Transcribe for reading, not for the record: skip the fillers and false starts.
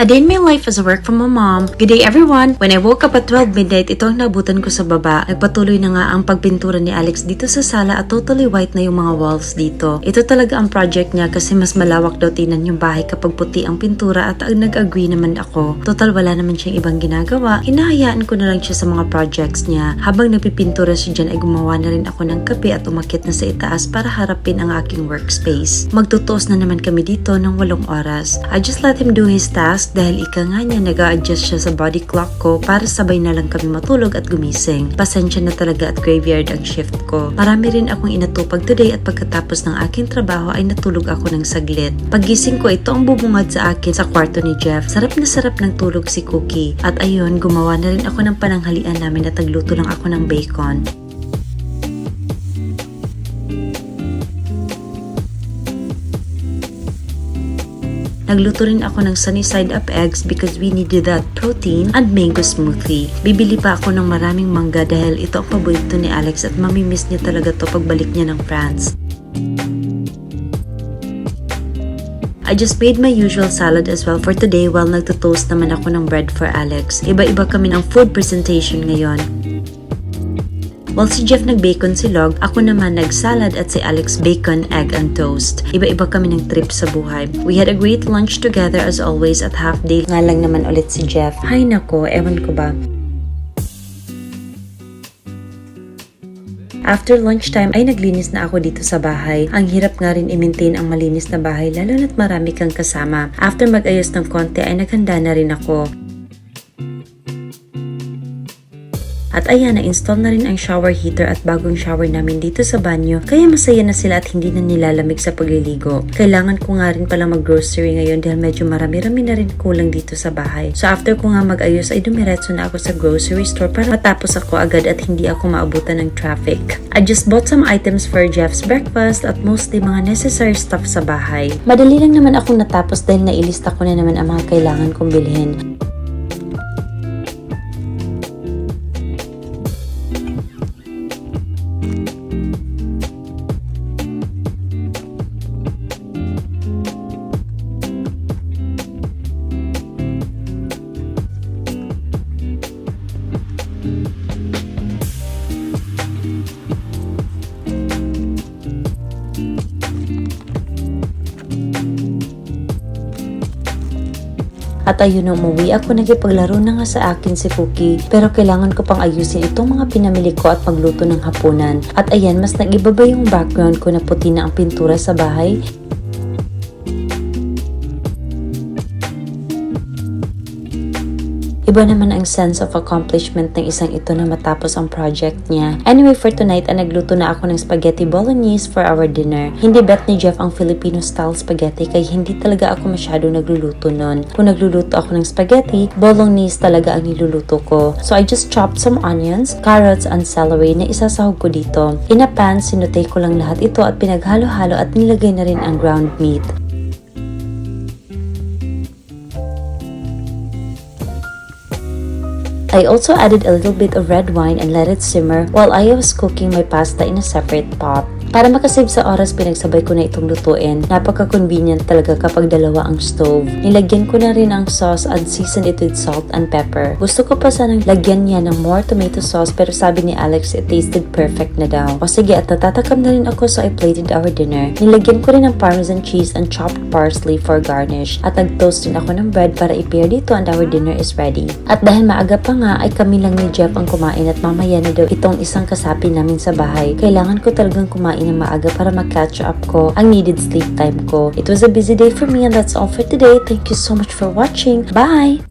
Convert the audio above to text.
A day in my life as a work from a mom. Good day everyone! When I woke up at 12 midnight, ito ang nabutan ko sa baba. Nagpatuloy na nga ang pagpintura ni Alex dito sa sala at totally white na yung mga walls dito. Ito talaga ang project niya kasi mas malawak daw tingnan yung bahay kapag puti ang pintura at nag-agree naman ako. Total wala naman siyang ibang ginagawa. Hinahayaan ko na lang siya sa mga projects niya. Habang nagpipintura siya dyan ay gumawa na rin ako ng kape at umakyat na sa itaas para harapin ang aking workspace. Magtutuos na naman kami dito ng 8 oras. I just let him do his task dahil ika nga niya nag-a-adjust siya sa body clock ko para sabay na lang kami matulog at gumising. Pasensya na talaga at graveyard ang shift ko. Marami rin akong inatupag today at pagkatapos ng aking trabaho ay natulog ako ng saglit. Paggising ko ito ang bubungad sa akin sa kwarto ni Jeff. Sarap na sarap ng tulog si Cookie. At ayun, gumawa na rin ako ng pananghalian namin at nagluto lang ako ng bacon. Nagluto rin ako ng sunny side up eggs because we needed that protein and mango smoothie. Bibili pa ako ng maraming mangga dahil ito ang paborito ni Alex at mamimiss niya talaga to pagbalik niya ng France. I just made my usual salad as well for today while nagtutoast naman ako ng bread for Alex. Iba-iba kami ng food presentation ngayon. While si Jeff nag-bacon silog, ako naman nag-salad at si Alex bacon, egg, and toast. Iba-iba kami ng trip sa buhay. We had a great lunch together as always at half day. Nga lang naman ulit si Jeff. Hay nako, ewan ko ba. After lunchtime ay naglinis na ako dito sa bahay. Ang hirap nga rin i-maintain ang malinis na bahay lalo na't marami kang kasama. After mag-ayos ng konti ay naghanda na rin ako. At ayan, na-install na rin ang shower heater at bagong shower namin dito sa banyo. Kaya masaya na sila at hindi na nilalamig sa pagliligo. Kailangan ko nga rin pala mag-grocery ngayon dahil medyo marami-rami na rin kulang dito sa bahay. So after ko nga mag-ayos ay dumiretso na ako sa grocery store para matapos ako agad at hindi ako maabutan ng traffic. I just bought some items for Jeff's breakfast at mostly mga necessary stuff sa bahay. Madali lang naman akong natapos dahil nailista ko na naman ang mga kailangan kong bilhin. At ayun, umuwi ako, nagipaglaro na nga sa akin si Cookie. Pero kailangan ko pang ayusin itong mga pinamili ko at magluto ng hapunan. At ayan, mas nag-iba ba yung background ko na puti na ang pintura sa bahay? Iba naman ang sense of accomplishment ng isang ito na matapos ang project niya. Anyway, for tonight, nagluto na ako ng spaghetti bolognese for our dinner. Hindi bet ni Jeff ang Filipino-style spaghetti kaya hindi talaga ako masyado nagluluto nun. Kung nagluluto ako ng spaghetti, bolognese talaga ang niluluto ko. So I just chopped some onions, carrots, and celery na isasahog ko dito. In a pan, sinutay ko lang lahat ito at pinaghalo-halo at nilagay na rin ang ground meat. I also added a little bit of red wine and let it simmer while I was cooking my pasta in a separate pot. Para makasave sa oras, pinagsabay ko na itong lutuin. Napaka-convenient talaga kapag dalawa ang stove. Nilagyan ko na rin ang sauce and seasoned it with salt and pepper. Gusto ko pa sanang lagyan niya ng more tomato sauce pero sabi ni Alex it tasted perfect na daw. O sige, at natatakam na rin ako so I plated our dinner. Nilagyan ko rin ng parmesan cheese and chopped parsley for garnish. At nag-toast din ako ng bread para i-pair dito and our dinner is ready. At dahil maaga pa nga ay kami lang ni Jeff ang kumain at mamaya na daw itong isang kasapi namin sa bahay. Kailangan ko talagang kumain ng maaga para mag-catch up ko ang needed sleep time ko. It was a busy day for me and that's all for today. Thank you so much for watching. Bye!